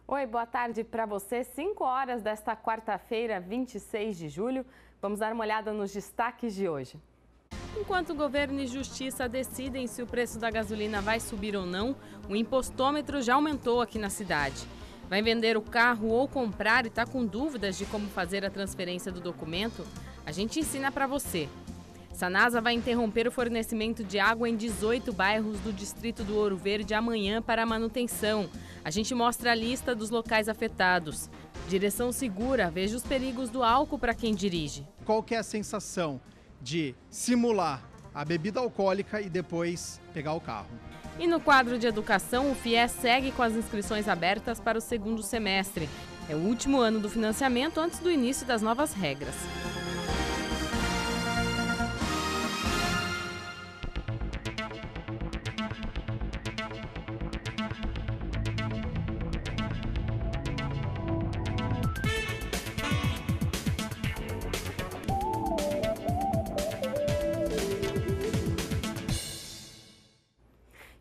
Oi, boa tarde para você. 5 horas desta quarta-feira, 26 de julho. Vamos dar uma olhada nos destaques de hoje. Enquanto o governo e justiça decidem se o preço da gasolina vai subir ou não, o impostômetro já aumentou aqui na cidade. Vai vender o carro ou comprar e está com dúvidas de como fazer a transferência do documento? A gente ensina para você. Sanasa vai interromper o fornecimento de água em 18 bairros do distrito do Ouro Verde amanhã para a manutenção. A gente mostra a lista dos locais afetados. Direção segura, veja os perigos do álcool para quem dirige. Qual que é a sensação de simular a bebida alcoólica e depois pegar o carro? E no quadro de educação, o FIES segue com as inscrições abertas para o segundo semestre. É o último ano do financiamento antes do início das novas regras.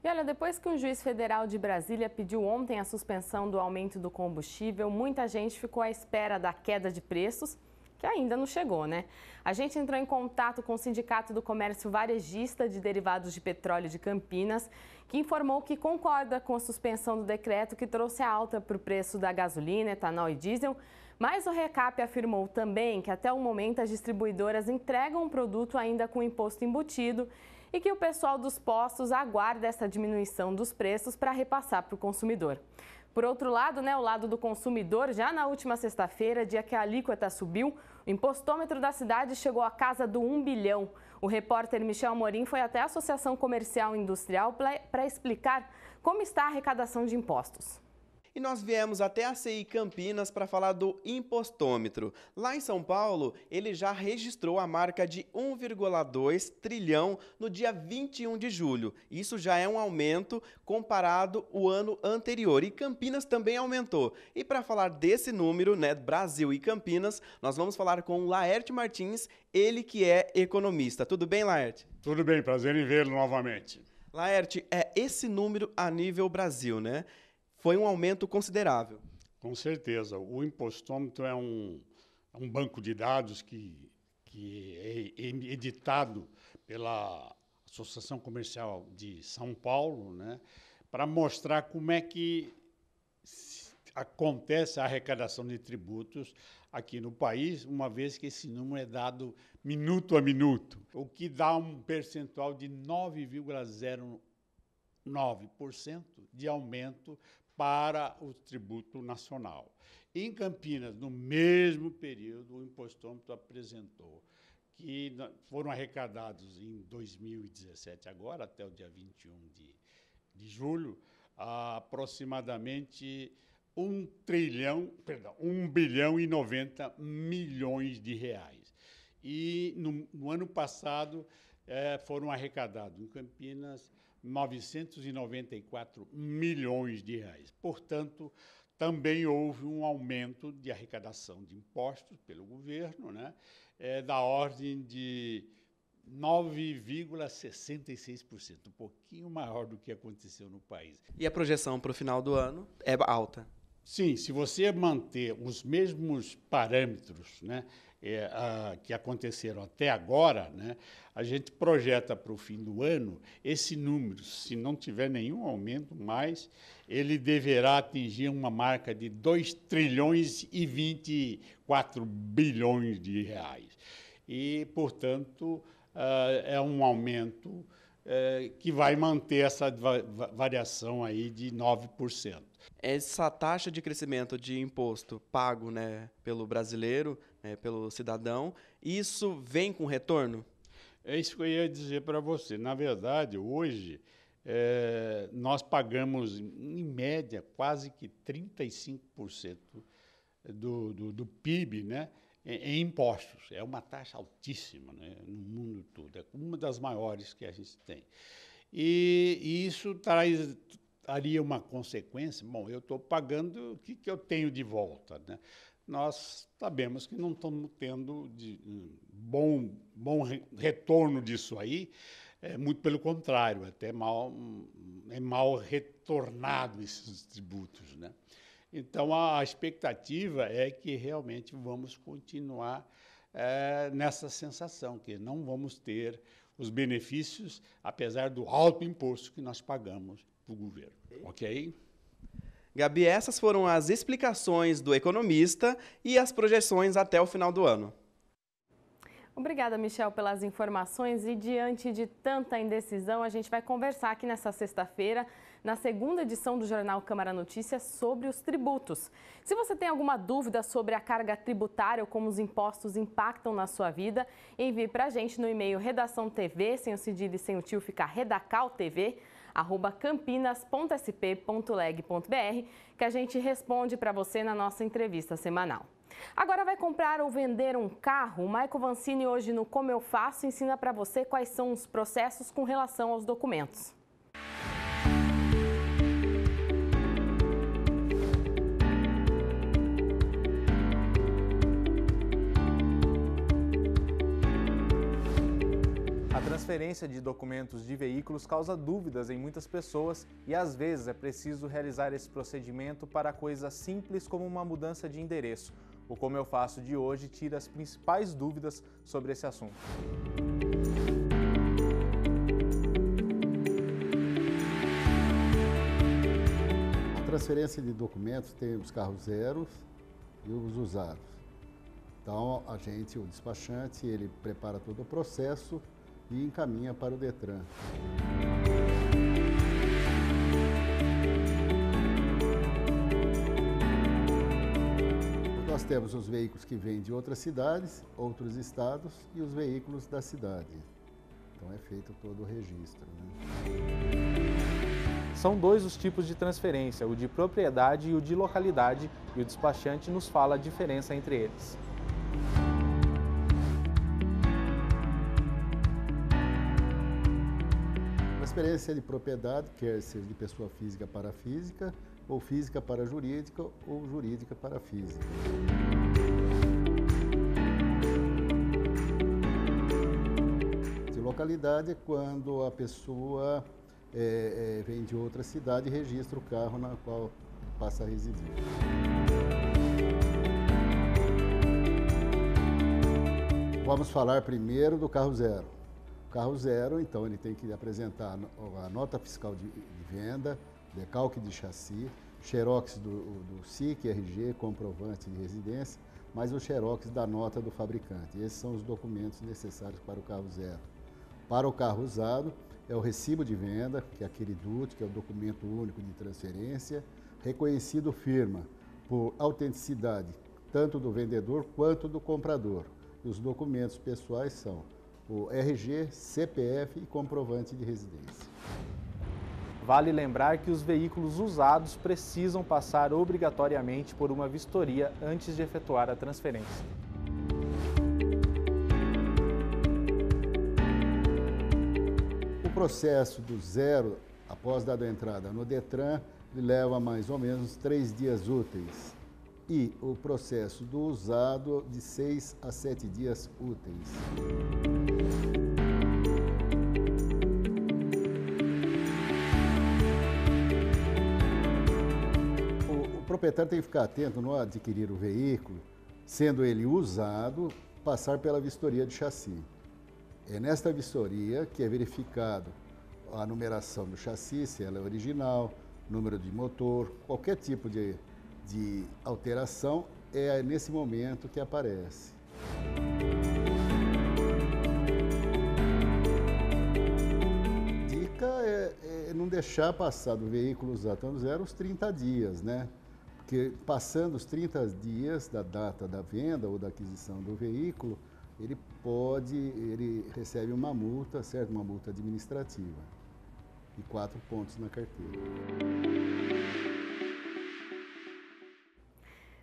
E olha, depois que um juiz federal de Brasília pediu ontem a suspensão do aumento do combustível, muita gente ficou à espera da queda de preços, que ainda não chegou, né? A gente entrou em contato com o Sindicato do Comércio Varejista de Derivados de Petróleo de Campinas, que informou que concorda com a suspensão do decreto que trouxe a alta para o preço da gasolina, etanol e diesel, mas o Recap afirmou também que até o momento as distribuidoras entregam o produto ainda com imposto embutido e que o pessoal dos postos aguarda essa diminuição dos preços para repassar para o consumidor. Por outro lado, o lado do consumidor, já na última sexta-feira, dia que a alíquota subiu, o impostômetro da cidade chegou à casa do 1 bilhão. O repórter Michel Amorim foi até a Associação Comercial e Industrial para explicar como está a arrecadação de impostos. E nós viemos até a CI Campinas para falar do impostômetro. Lá em São Paulo, ele já registrou a marca de 1,2 trilhão no dia 21 de julho. Isso já é um aumento comparado ao ano anterior. E Campinas também aumentou. E para falar desse número, Brasil e Campinas, nós vamos falar com o Laerte Martins, ele que é economista. Tudo bem, Laerte? Tudo bem, prazer em vê-lo novamente. Laerte, esse número a nível Brasil, né? Foi um aumento considerável. Com certeza. O impostômetro é um banco de dados que é editado pela Associação Comercial de São Paulo, né, para mostrar como é que acontece a arrecadação de tributos aqui no país, uma vez que esse número é dado minuto a minuto, o que dá um percentual de 9,09% de aumento para o tributo nacional. Em Campinas, no mesmo período, o impostômetro apresentou que foram arrecadados em 2017, agora até o dia 21 de julho, aproximadamente 1 bilhão e 90 milhões de reais. E no ano passado foram arrecadados em Campinas 994 milhões de reais. Portanto, também houve um aumento de arrecadação de impostos pelo governo, né, da ordem de 9,66%, um pouquinho maior do que aconteceu no país. E a projeção para o final do ano é alta? Sim, se você manter os mesmos parâmetros, né, que aconteceram até agora, né, a gente projeta para o fim do ano esse número, se não tiver nenhum aumento mais, ele deverá atingir uma marca de 2 trilhões e 24 bilhões de reais. E, portanto, é um aumento que vai manter essa variação aí de 9%. Essa taxa de crescimento de imposto pago, pelo brasileiro, pelo cidadão, isso vem com retorno? É isso que eu ia dizer para você. Na verdade, hoje, nós pagamos, em média, quase que 35% do PIB, né, em impostos. É uma taxa altíssima, né, no mundo todo. É uma das maiores que a gente tem. E isso traria uma consequência. Bom, eu estou pagando, o que eu tenho de volta, né? Nós sabemos que não estamos tendo bom retorno disso aí, muito pelo contrário, até mal retornado esses tributos, né? Então, a expectativa é que realmente vamos continuar nessa sensação, que não vamos ter os benefícios, apesar do alto imposto que nós pagamos para o governo. Ok? Gabi, essas foram as explicações do economista e as projeções até o final do ano. Obrigada, Michel, pelas informações. E diante de tanta indecisão, a gente vai conversar aqui nessa sexta-feira, na segunda edição do Jornal Câmara Notícias, sobre os tributos. Se você tem alguma dúvida sobre a carga tributária ou como os impostos impactam na sua vida, envie para a gente no e-mail redaçãotv, sem o cedilho e sem o tio, fica redacaltv, @campinas.sp.leg.br, que a gente responde para você na nossa entrevista semanal. Agora vai comprar ou vender um carro? O Maico Vancini hoje no Como Eu Faço ensina para você quais são os processos com relação aos documentos. A transferência de documentos de veículos causa dúvidas em muitas pessoas e às vezes é preciso realizar esse procedimento para coisas simples como uma mudança de endereço. O Como Eu Faço de hoje tira as principais dúvidas sobre esse assunto. A transferência de documentos tem os carros zeros e os usados. Então, o despachante, ele prepara todo o processo e encaminha para o Detran. Nós temos os veículos que vêm de outras cidades, outros estados e os veículos da cidade. Então é feito todo o registro, São dois os tipos de transferência, o de propriedade e o de localidade, e o despachante nos fala a diferença entre eles. Transferência de propriedade quer ser de pessoa física para física, ou física para jurídica, ou jurídica para física. De localidade é quando a pessoa vem de outra cidade e registra o carro na qual passa a residir. Vamos falar primeiro do carro zero. O carro zero, então, ele tem que apresentar a nota fiscal de venda, decalque de chassi, xerox do SIC, RG, comprovante de residência, mais o xerox da nota do fabricante. Esses são os documentos necessários para o carro zero. Para o carro usado, é o recibo de venda, que é aquele DUT, que é o documento único de transferência, reconhecido firma por autenticidade, tanto do vendedor quanto do comprador. E os documentos pessoais são o RG, CPF e comprovante de residência. Vale lembrar que os veículos usados precisam passar obrigatoriamente por uma vistoria antes de efetuar a transferência. O processo do zero, após dada a entrada no Detran, ele leva mais ou menos 3 dias úteis. E o processo do usado de 6 a 7 dias úteis. O proprietário tem que ficar atento no adquirir o veículo, sendo ele usado, passar pela vistoria de chassi. É nesta vistoria que é verificado a numeração do chassi, se ela é original, número de motor, qualquer tipo de alteração, é nesse momento que aparece. Dica é não deixar passar do veículo usado no zero os 30 dias, né? Porque passando os 30 dias da data da venda ou da aquisição do veículo, ele recebe uma multa, certo? Uma multa administrativa e 4 pontos na carteira.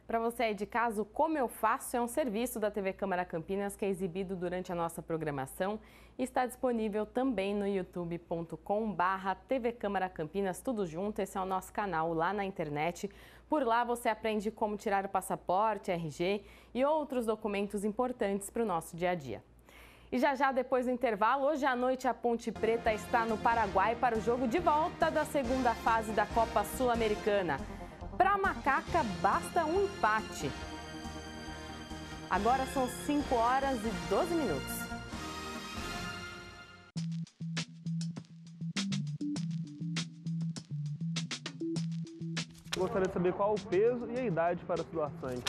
Para você aí de casa, o Como Eu Faço é um serviço da TV Câmara Campinas que é exibido durante a nossa programação e está disponível também no youtube.com/TV Câmara Campinas, tudo junto. Esse é o nosso canal lá na internet. Por lá você aprende como tirar o passaporte, RG e outros documentos importantes para o nosso dia a dia. E já depois do intervalo, hoje à noite a Ponte Preta está no Paraguai para o jogo de volta da segunda fase da Copa Sul-Americana. Para a macaca, basta um empate. Agora são 5 horas e 12 minutos. Gostaria de saber qual o peso e a idade para se doar sangue.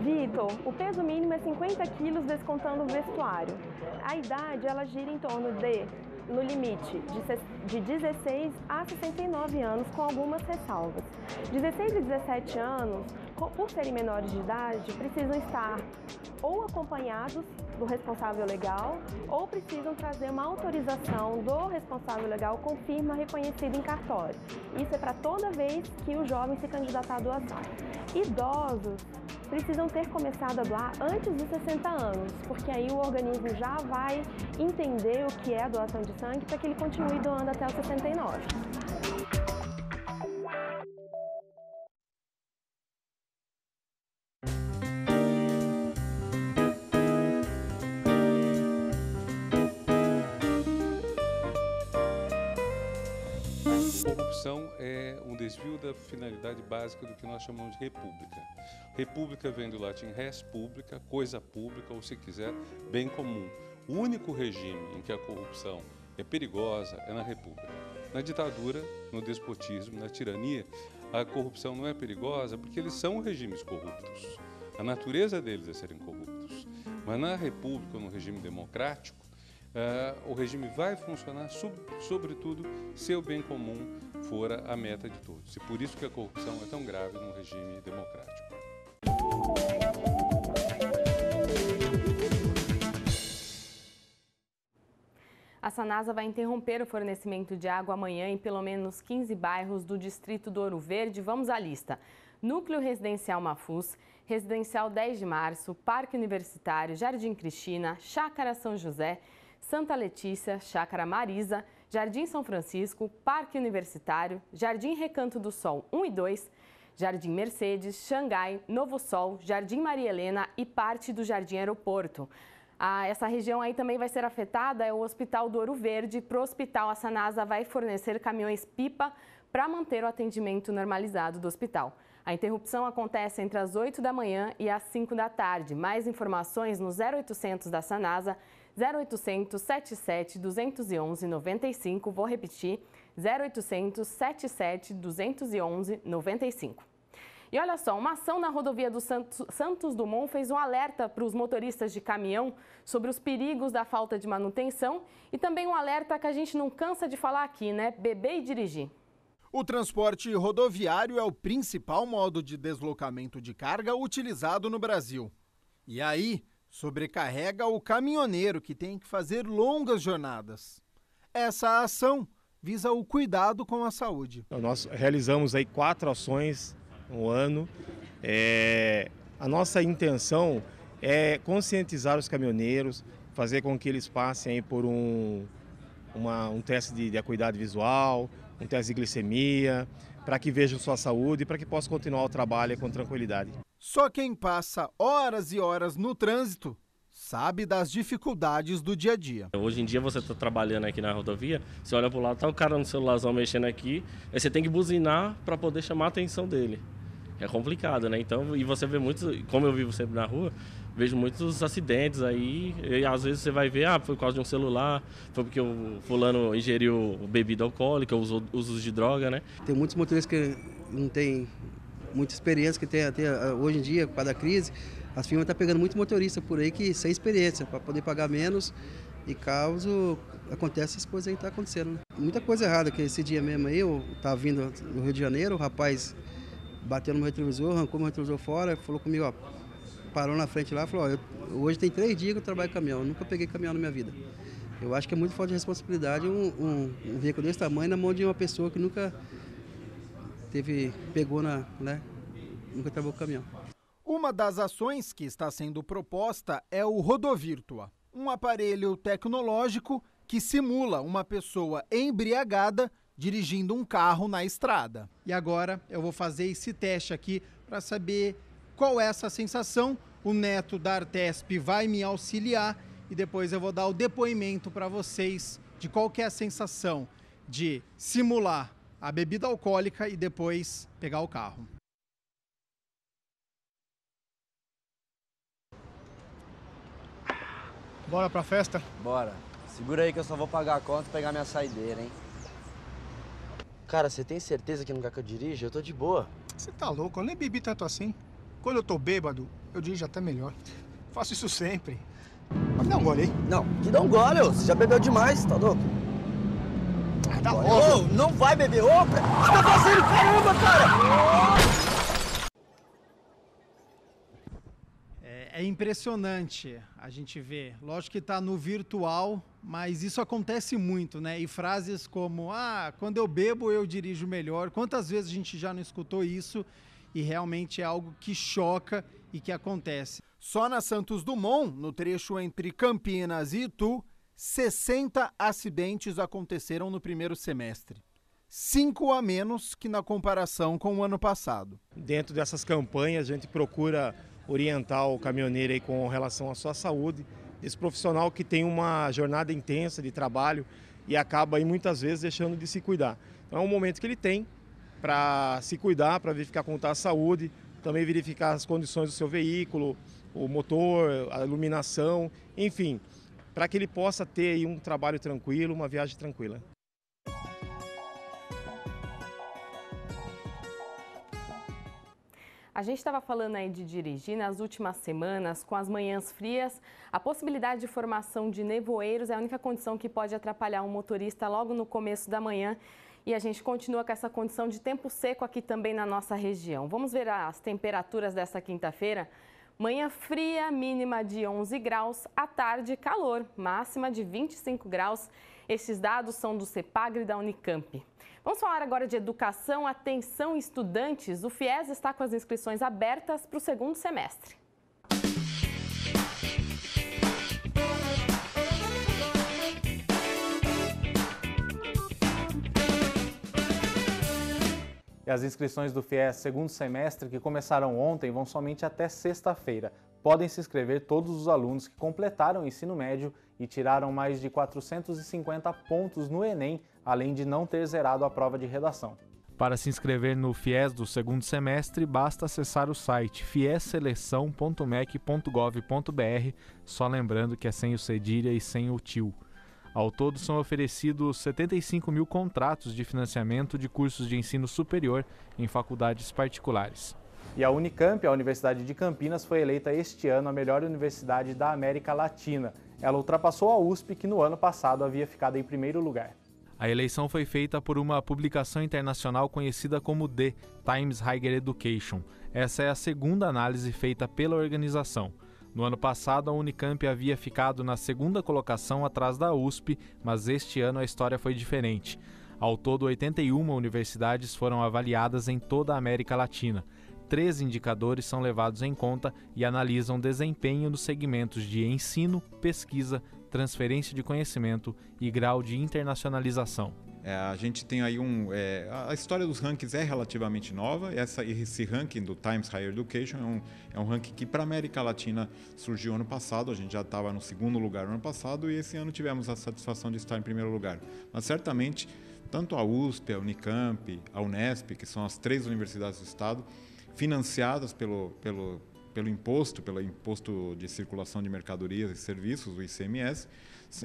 Vitor, o peso mínimo é 50 quilos descontando o vestuário. A idade, ela gira em torno no limite, de 16 a 69 anos, com algumas ressalvas. 16 e 17 anos, por serem menores de idade, precisam estar ou acompanhados do responsável legal ou precisam trazer uma autorização do responsável legal com firma reconhecida em cartório. Isso é para toda vez que o jovem se candidatar à doação. Idosos precisam ter começado a doar antes dos 60 anos, porque aí o organismo já vai entender o que é a doação de sangue para que ele continue doando até os 69. Corrupção é um desvio da finalidade básica do que nós chamamos de república. República vem do latim res publica, coisa pública, ou se quiser, bem comum. O único regime em que a corrupção é perigosa é na república. Na ditadura, no despotismo, na tirania, a corrupção não é perigosa porque eles são regimes corruptos. A natureza deles é serem corruptos. Mas na república, no regime democrático, o regime vai funcionar, sobretudo, se o bem comum for a meta de todos. E por isso que a corrupção é tão grave num regime democrático. A Sanasa vai interromper o fornecimento de água amanhã em pelo menos 15 bairros do distrito do Ouro Verde. Vamos à lista. Núcleo Residencial Mafuz, Residencial 10 de Março, Parque Universitário, Jardim Cristina, Chácara São José, Santa Letícia, Chácara Marisa, Jardim São Francisco, Parque Universitário, Jardim Recanto do Sol 1 e 2, Jardim Mercedes, Xangai, Novo Sol, Jardim Maria Helena e parte do Jardim Aeroporto. Essa região aí também vai ser afetada, é o Hospital do Ouro Verde. Para o hospital, a Sanasa vai fornecer caminhões-pipa para manter o atendimento normalizado do hospital. A interrupção acontece entre as 8 da manhã e as 5 da tarde. Mais informações no 0800 da Sanasa, 0800 77 211 95, vou repetir, 0800 77 211 95. E olha só, uma ação na rodovia do Santos Dumont fez um alerta para os motoristas de caminhão sobre os perigos da falta de manutenção e também um alerta que a gente não cansa de falar aqui, né? Beber e dirigir. O transporte rodoviário é o principal modo de deslocamento de carga utilizado no Brasil. E aí, sobrecarrega o caminhoneiro que tem que fazer longas jornadas. Essa ação visa o cuidado com a saúde. Nós realizamos aí 4 ações no ano. A nossa intenção é conscientizar os caminhoneiros, fazer com que eles passem aí por um teste de acuidade visual, um teste de glicemia, para que vejam sua saúde e para que possam continuar o trabalho com tranquilidade. Só quem passa horas e horas no trânsito sabe das dificuldades do dia a dia. Hoje em dia você está trabalhando aqui na rodovia, você olha para o lado, tá o cara no celularzão mexendo aqui, aí você tem que buzinar para poder chamar a atenção dele. É complicado, né? Então, e você vê muitos, como eu vivo sempre na rua, vejo muitos acidentes aí, e às vezes você vai ver, foi por causa de um celular, foi porque o fulano ingeriu bebida alcoólica, uso de droga, né? Tem muitos motoristas que não tem muita experiência, que tem até hoje em dia, por causa da crise, as firmas estão pegando muito motorista por aí que sem experiência, para poder pagar menos, e caso acontece essas coisas aí que tá acontecendo, né? Muita coisa errada, que esse dia mesmo aí, eu estava vindo no Rio de Janeiro, o rapaz bateu no meu retrovisor, arrancou meu retrovisor fora, falou comigo, parou na frente lá, falou, hoje tem 3 dias que eu trabalho com caminhão, eu nunca peguei caminhão na minha vida. Eu acho que é muito falta de responsabilidade um veículo desse tamanho na mão de uma pessoa que nunca nunca trabalhou com caminhão. Uma das ações que está sendo proposta é o Rodovirtua, um aparelho tecnológico que simula uma pessoa embriagada dirigindo um carro na estrada. E agora eu vou fazer esse teste aqui para saber qual é essa sensação. O Neto da Artesp vai me auxiliar e depois eu vou dar o depoimento para vocês de qual que é a sensação de simular a bebida alcoólica e depois pegar o carro. Bora pra festa? Bora. Segura aí que eu só vou pagar a conta e pegar minha saideira, hein? Cara, você tem certeza que não quer que eu dirija? Eu tô de boa. Você tá louco? Eu nem bebi tanto assim. Quando eu tô bêbado, eu dirijo até melhor. Faço isso sempre. Mas me dá um gole aí. Não, que dá um gole, ô. Você já bebeu demais, tá louco? Ah, tá louco. louco. Ô, não vai beber. Ô, o que tá fazendo? Caramba, cara! É impressionante a gente ver. Lógico que está no virtual, mas isso acontece muito, né? E frases como, quando eu bebo eu dirijo melhor. Quantas vezes a gente já não escutou isso? E realmente é algo que choca e que acontece. Só na Santos Dumont, no trecho entre Campinas e Itu, 60 acidentes aconteceram no primeiro semestre. 5 a menos que na comparação com o ano passado. Dentro dessas campanhas, a gente procura orientar o caminhoneiro aí com relação à sua saúde, esse profissional que tem uma jornada intensa de trabalho e acaba aí muitas vezes deixando de se cuidar. Então é um momento que ele tem para se cuidar, para verificar como está a saúde, também verificar as condições do seu veículo, o motor, a iluminação, enfim, para que ele possa ter aí um trabalho tranquilo, uma viagem tranquila. A gente estava falando aí de dirigir nas últimas semanas, com as manhãs frias, a possibilidade de formação de nevoeiros é a única condição que pode atrapalhar um motorista logo no começo da manhã. E a gente continua com essa condição de tempo seco aqui também na nossa região. Vamos ver as temperaturas dessa quinta-feira. Manhã fria, mínima de 11 graus, à tarde calor, máxima de 25 graus. Esses dados são do CEPAGRE e da Unicamp. Vamos falar agora de educação. Atenção, estudantes, o FIES está com as inscrições abertas para o segundo semestre. E as inscrições do FIES segundo semestre, que começaram ontem, vão somente até sexta-feira. Podem se inscrever todos os alunos que completaram o ensino médio e tiraram mais de 450 pontos no Enem, além de não ter zerado a prova de redação. Para se inscrever no FIES do segundo semestre, basta acessar o site fiesseleção.mec.gov.br, só lembrando que é sem o cedilha e sem o tio. Ao todo, são oferecidos 75 mil contratos de financiamento de cursos de ensino superior em faculdades particulares. E a Unicamp, a Universidade de Campinas, foi eleita este ano a melhor universidade da América Latina. Ela ultrapassou a USP, que no ano passado havia ficado em primeiro lugar. A eleição foi feita por uma publicação internacional conhecida como The Times Higher Education. Essa é a segunda análise feita pela organização. No ano passado, a Unicamp havia ficado na segunda colocação atrás da USP, mas este ano a história foi diferente. Ao todo, 81 universidades foram avaliadas em toda a América Latina. 3 indicadores são levados em conta e analisam desempenho nos segmentos de ensino, pesquisa, transferência de conhecimento e grau de internacionalização. A gente tem aí a história dos rankings é relativamente nova. Esse ranking do Times Higher Education é um ranking que para a América Latina surgiu ano passado. A gente já estava no segundo lugar no ano passado e esse ano tivemos a satisfação de estar em primeiro lugar. Mas certamente, tanto a USP, a Unicamp, a Unesp, que são as 3 universidades do estado, financiadas pelo imposto de circulação de mercadorias e serviços, o ICMS,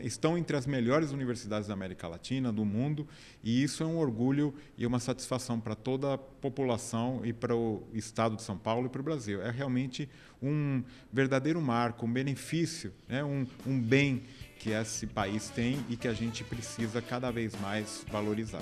estão entre as melhores universidades da América Latina, do mundo, e isso é um orgulho e uma satisfação para toda a população e para o estado de São Paulo e para o Brasil. É realmente um verdadeiro marco, um benefício, né? um bem que esse país tem e que a gente precisa cada vez mais valorizar.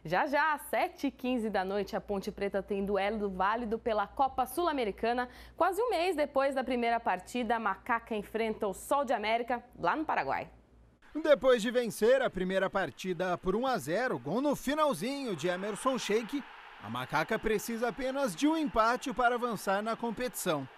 Já já, às 7h15 da noite, a Ponte Preta tem duelo válido pela Copa Sul-Americana. Quase um mês depois da primeira partida, a Macaca enfrenta o Sol de América, lá no Paraguai. Depois de vencer a primeira partida por 1-0, gol no finalzinho de Emerson Sheik, a Macaca precisa apenas de um empate para avançar na competição.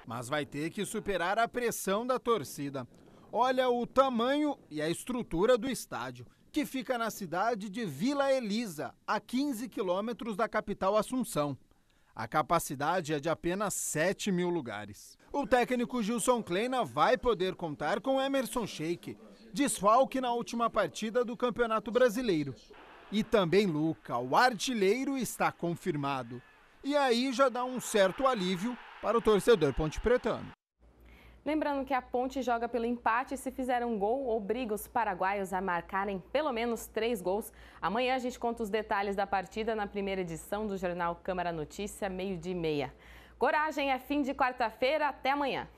Mas vai ter que superar a pressão da torcida. Olha o tamanho e a estrutura do estádio, que fica na cidade de Vila Elisa, a 15 quilômetros da capital Assunção. A capacidade é de apenas 7 mil lugares. O técnico Gilson Kleina vai poder contar com Emerson Sheik, desfalque na última partida do Campeonato Brasileiro. E também Luca, o artilheiro, está confirmado. E aí já dá um certo alívio para o torcedor pontepretano. Lembrando que a Ponte joga pelo empate se fizer um gol, obriga os paraguaios a marcarem pelo menos 3 gols. Amanhã a gente conta os detalhes da partida na primeira edição do jornal Câmara Notícia, 12h30. Coragem, é fim de quarta-feira, até amanhã.